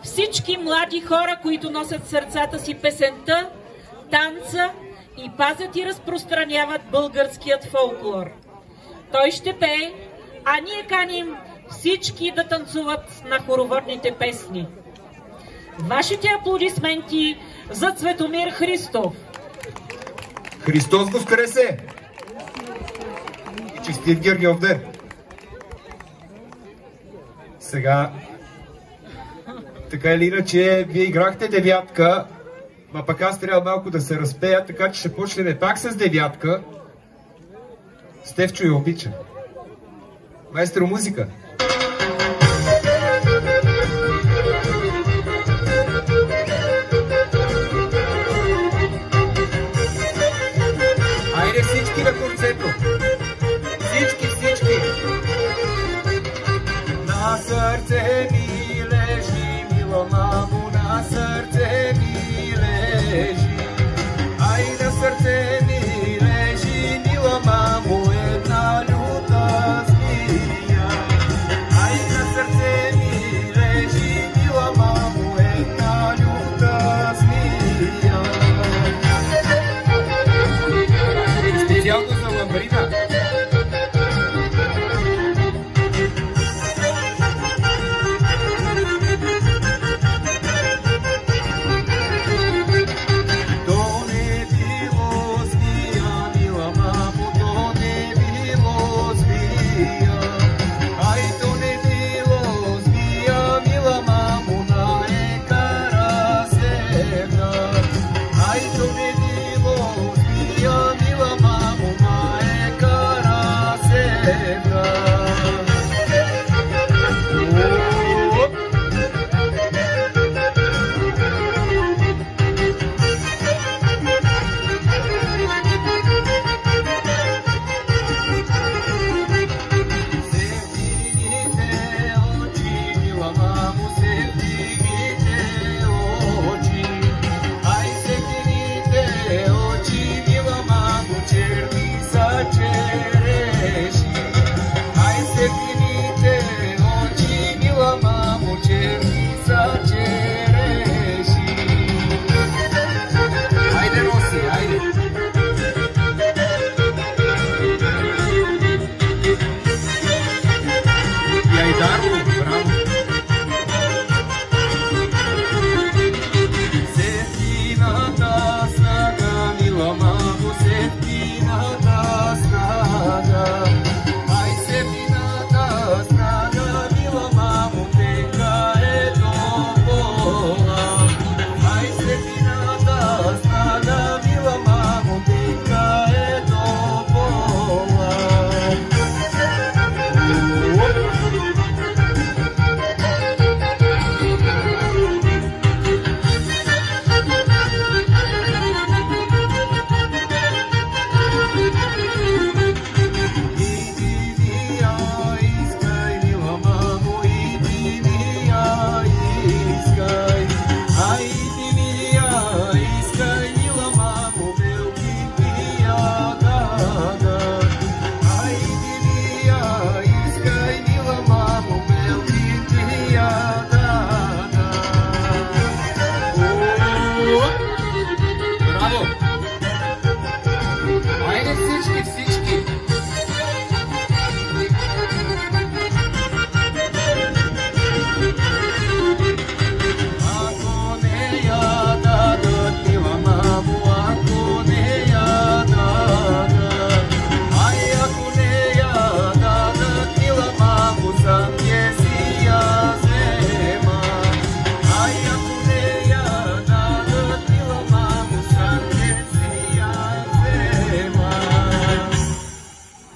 Всички млади хора, които носят в сърцата си песента, танца и пазят и разпространяват българският фолклор. Той ще пее, а ние каним всички да танцуват на хороводните песни. Вашите аплодисменти за Цветомир Христов. Христос го скресе! И честит Гергьовден! Сега, така или иначе, вие играхте девятка, а пък аз трябва малко да се разпея, така че ще почнем пак с девятка. Стефчо я обича. Маестро, музика! Айде всички на концерто! Всички! На сърце ми лежи, мила мамо, на сърце ми лежи. Ай, на сърце ми лежи, мила мамо, една люта змия. Ай, на сърце ми лежи, мила мамо, една люта змия. Специално за Ламбрина.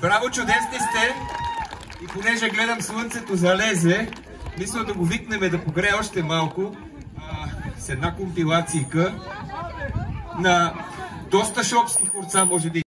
Браво, чудесни сте! И понеже гледам слънцето залезе, мисля да го викнем да погрее още малко с една компилацийка на доста шопски хорца, може би.